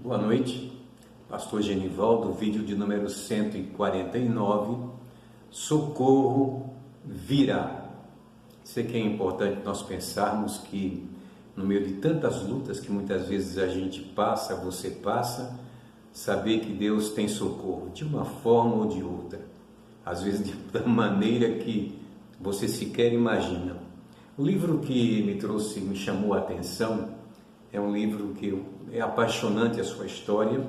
Boa noite, Pastor Genivaldo, vídeo de número 149, Socorro virá. Sei que é importante nós pensarmos que no meio de tantas lutas que muitas vezes a gente passa, você passa, saber que Deus tem socorro de uma forma ou de outra, às vezes da maneira que você sequer imagina. O livro que me chamou a atenção, é um livro que é apaixonante a sua história,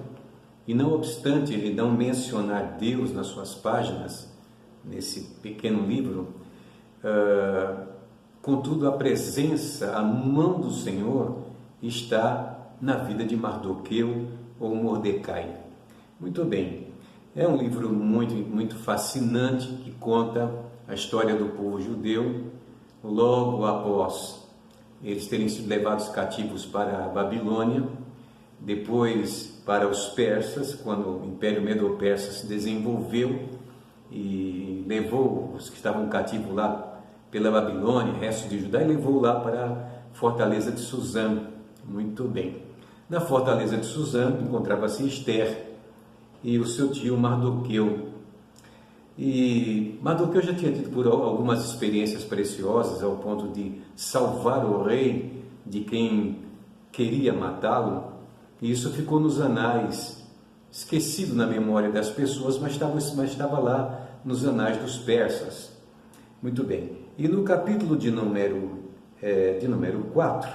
e não obstante ele não mencionar Deus nas suas páginas, nesse pequeno livro, contudo a presença, a mão do Senhor está na vida de Mardoqueu ou Mordecai. Muito bem, é um livro muito fascinante que conta a história do povo judeu logo após eles terem sido levados cativos para a Babilônia, depois para os persas, quando o Império Medo-Persa se desenvolveu e levou os que estavam cativos lá pela Babilônia, o resto de Judá, e levou lá para a fortaleza de Suzã. Muito bem. Na fortaleza de Suzã encontrava-se Esther e o seu tio Mardoqueu. E Mardoqueu já tinha tido por algumas experiências preciosas ao ponto de salvar o rei de quem queria matá-lo, e isso ficou nos anais, esquecido na memória das pessoas, mas estava lá nos anais dos persas. Muito bem, e no capítulo de número 4,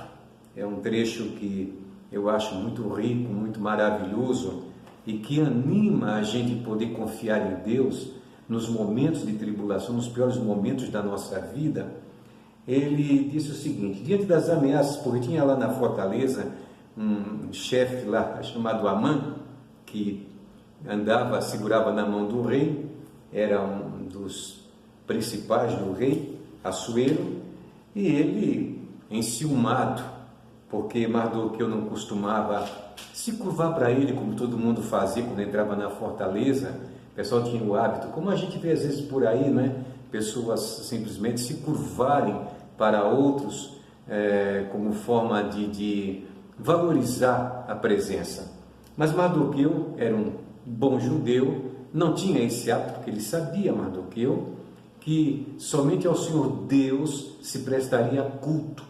é um trecho que eu acho muito rico, muito maravilhoso, e que anima a gente a poder confiar em Deus nos momentos de tribulação, nos piores momentos da nossa vida. Ele disse o seguinte: diante das ameaças, porque tinha lá na fortaleza um chefe lá chamado Amã, que segurava na mão do rei, era um dos principais do rei, Assuero, e ele, enciumado, porque Mardoqueu não costumava se curvar para ele, como todo mundo fazia quando entrava na fortaleza. O pessoal tinha o hábito, como a gente vê às vezes por aí, né? Pessoas simplesmente se curvarem para outros como forma de valorizar a presença. Mas Mardoqueu era um bom judeu, não tinha esse hábito, porque ele sabia, Mardoqueu, que somente ao Senhor Deus se prestaria culto.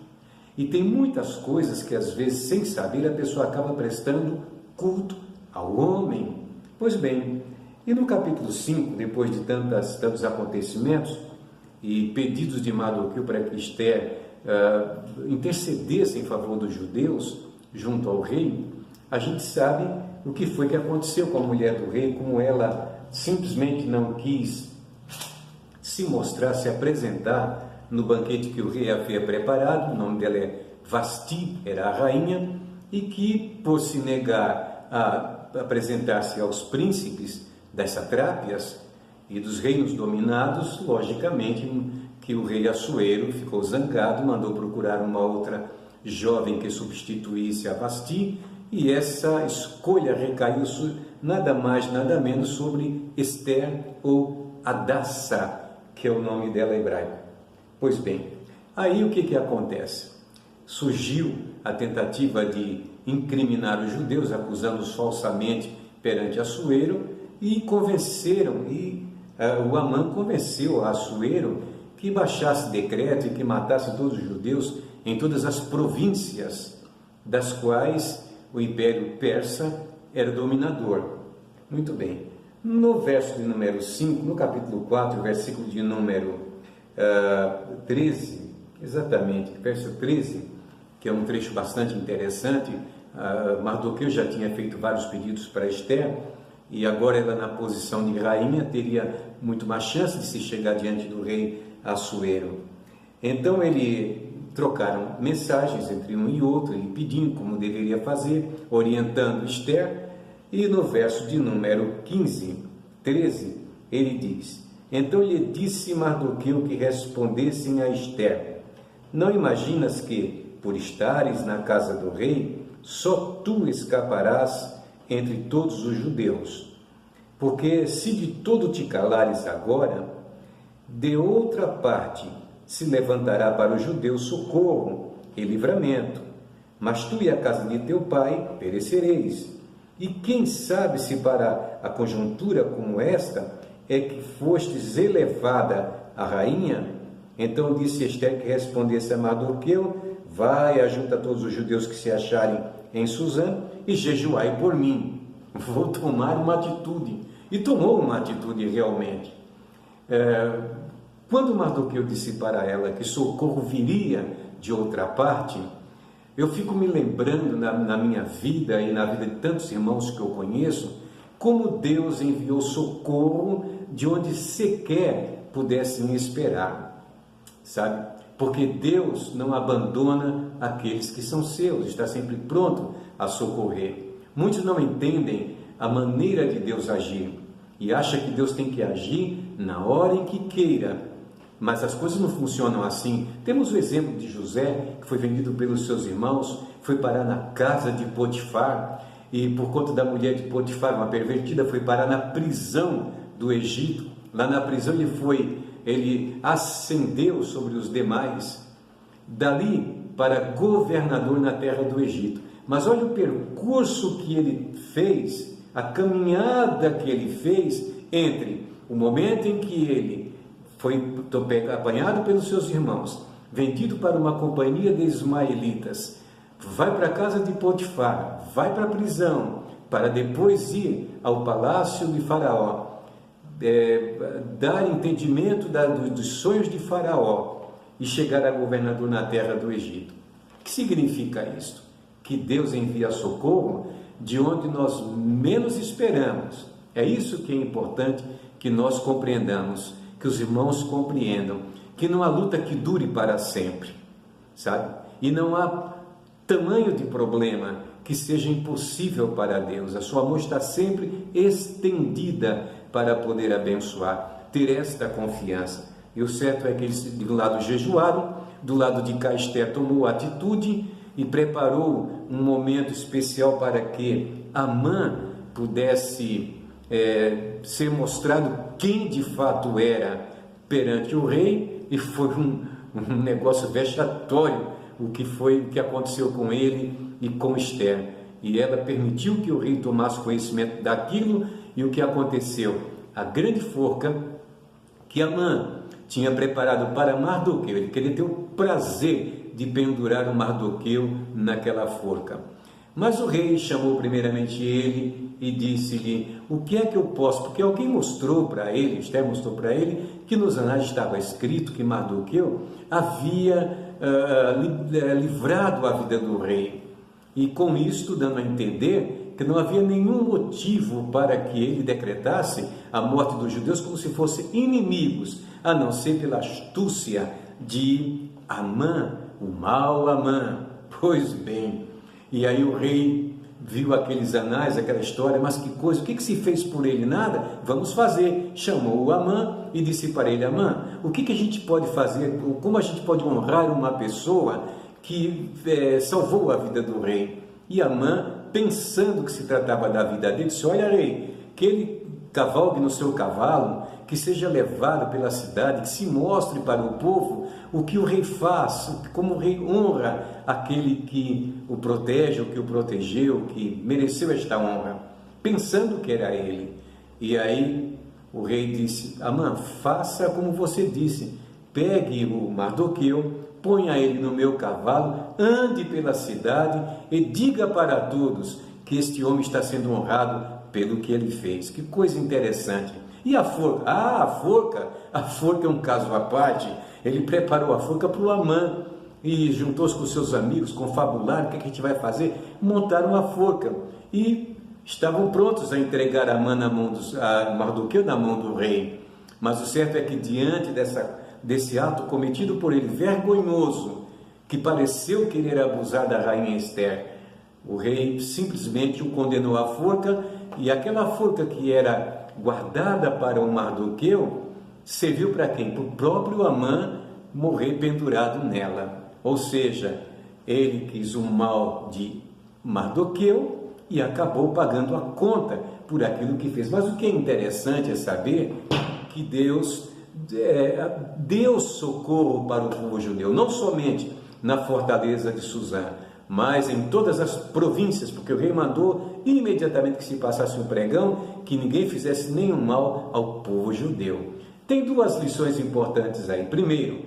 E tem muitas coisas que às vezes, sem saber, a pessoa acaba prestando culto ao homem. Pois bem, e no capítulo 5, depois de tantos acontecimentos e pedidos de Mardoqueu para que Esther intercedesse em favor dos judeus junto ao rei, a gente sabe o que foi que aconteceu com a mulher do rei, como ela simplesmente não quis se mostrar, se apresentar no banquete que o rei havia preparado. O nome dela é Vasti, era a rainha, e que, por se negar a apresentar-se aos príncipes das satrápias e dos reinos dominados, logicamente que o rei Assuero ficou zangado, mandou procurar uma outra jovem que substituísse a Vasti, e essa escolha recaiu nada mais, nada menos sobre Esther ou Hadassah, que é o nome dela hebraico. Pois bem, aí o que acontece? Surgiu a tentativa de incriminar os judeus, acusando-os falsamente perante Assuero, e o Amã convenceu a Assuero que baixasse decreto e que matasse todos os judeus em todas as províncias das quais o Império Persa era dominador. Muito bem. No verso de número 5, no capítulo 4, versículo de número 13, exatamente, verso 13, que é um trecho bastante interessante. Mardoqueu já tinha feito vários pedidos para Esther, e agora ela, na posição de rainha, teria muito mais chance de se chegar diante do rei Assuero. Então trocaram mensagens entre um e outro, ele pedindo como deveria fazer, orientando Esther, e no verso de número 13, ele diz: então lhe disse Mardoqueu que respondessem a Esther: não imaginas que, por estares na casa do rei, só tu escaparás entre todos os judeus? Porque se de todo te calares agora, de outra parte se levantará para os judeus socorro e livramento, mas tu e a casa de teu pai perecereis. E quem sabe se para a conjuntura como esta é que fostes elevada a rainha? Então disse Ester que respondesse a Mardoqueu: vai, ajunta todos os judeus que se acharem em Suzã e jejuai por mim. Vou tomar uma atitude. E tomou uma atitude realmente. Quando Mardoqueu disse para ela que socorro viria de outra parte, eu fico me lembrando na minha vida e na vida de tantos irmãos que eu conheço, como Deus enviou socorro de onde sequer pudessem esperar, sabe? Porque Deus não abandona aqueles que são seus, está sempre pronto a socorrer. Muitos não entendem a maneira de Deus agir e acham que Deus tem que agir na hora em que queira. Mas as coisas não funcionam assim. Temos o exemplo de José, que foi vendido pelos seus irmãos, foi parar na casa de Potifar, e por conta da mulher de Potifar, uma pervertida, foi parar na prisão do Egito. Lá na prisão ele ascendeu sobre os demais, dali para governador na terra do Egito. Mas olha o percurso que ele fez, a caminhada que ele fez entre o momento em que ele foi apanhado pelos seus irmãos, vendido para uma companhia de ismaelitas, vai para a casa de Potifar, vai para a prisão, para depois ir ao palácio de Faraó, dar entendimento dos sonhos de Faraó e chegar a governador na terra do Egito. O que significa isto? Que Deus envia socorro de onde nós menos esperamos. É isso que é importante que nós compreendamos, que os irmãos compreendam, que não há luta que dure para sempre, sabe? E não há tamanho de problema que seja impossível para Deus. A sua mão está sempre estendida para poder abençoar. Ter esta confiança. E o certo é que eles do lado jejuaram, do lado de cá Ester tomou atitude e preparou um momento especial para que Amã pudesse ser mostrado quem de fato era perante o rei, e foi um negócio vexatório o que aconteceu com ele e com Ester. E ela permitiu que o rei tomasse conhecimento daquilo, e o que aconteceu? A grande forca que Amã tinha preparado para Mardoqueu, ele queria ter o prazer de pendurar o Mardoqueu naquela forca. Mas o rei chamou primeiramente ele e disse-lhe: o que é que eu posso? Porque alguém mostrou para ele, Ester mostrou para ele, que nos anais estava escrito que Mardoqueu havia livrado a vida do rei. E com isto dando a entender que não havia nenhum motivo para que ele decretasse a morte dos judeus como se fossem inimigos, a não ser pela astúcia de Amã, o mau Amã. Pois bem, e aí o rei viu aqueles anais, aquela história, mas que coisa, o que se fez por ele? Nada? Vamos fazer. Chamou o Amã e disse para ele: Amã, o que a gente pode fazer, como a gente pode honrar uma pessoa que salvou a vida do rei? E Amã, pensando que se tratava da vida dele, disse: olha, rei, que ele cavalgue no seu cavalo, que seja levado pela cidade, que se mostre para o povo o que o rei faz, como o rei honra aquele que o protege, o que o protegeu, que mereceu esta honra, pensando que era ele. E aí o rei disse: Amã, faça como você disse, pegue o Mardoqueu, ponha ele no meu cavalo, ande pela cidade e diga para todos que este homem está sendo honrado pelo que ele fez. Que coisa interessante. E a forca? A forca é um caso à parte. Ele preparou a forca para o Amã e juntou-se com seus amigos, confabularam: o que a gente vai fazer? Montaram a forca e estavam prontos a entregar a Mardoqueu na mão do rei. Mas o certo é que diante desse ato cometido por ele, vergonhoso, que pareceu querer abusar da rainha Ester, o rei simplesmente o condenou à forca, e aquela forca que era guardada para o Mardoqueu serviu para quem? Para o próprio Amã morrer pendurado nela. Ou seja, ele quis o mal de Mardoqueu e acabou pagando a conta por aquilo que fez. Mas o que é interessante é saber que Deus deu socorro para o povo judeu, não somente na fortaleza de Suzã, mas em todas as províncias, porque o rei mandou imediatamente que se passasse um pregão, que ninguém fizesse nenhum mal ao povo judeu. Tem duas lições importantes aí. Primeiro,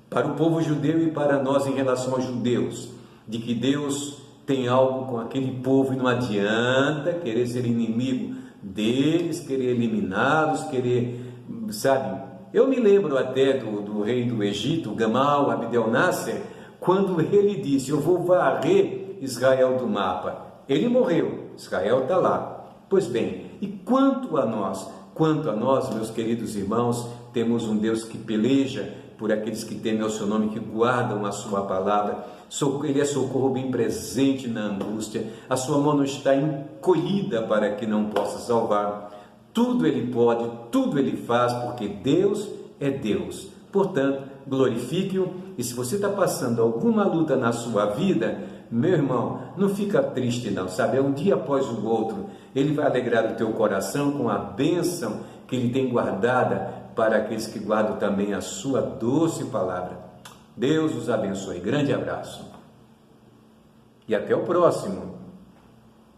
para o povo judeu e para nós em relação aos judeus, de que Deus tem algo com aquele povo e não adianta querer ser inimigo deles, querer eliminá-los, querer, sabe? Eu me lembro até do rei do Egito, Gamal Abdel Nasser, quando ele disse: eu vou varrer Israel do mapa. Ele morreu, Israel está lá. Pois bem, e quanto a nós, meus queridos irmãos, temos um Deus que peleja por aqueles que temem ao seu nome, que guardam a sua palavra. Ele é socorro bem presente na angústia, a sua mão não está encolhida para que não possa salvar. Tudo ele pode, tudo ele faz, porque Deus é Deus. Portanto, glorifique-o, e se você está passando alguma luta na sua vida, meu irmão, não fica triste não, sabe? É um dia após o outro. Ele vai alegrar o teu coração com a bênção que ele tem guardada para aqueles que guardam também a sua doce palavra. Deus os abençoe. Grande abraço. E até o próximo.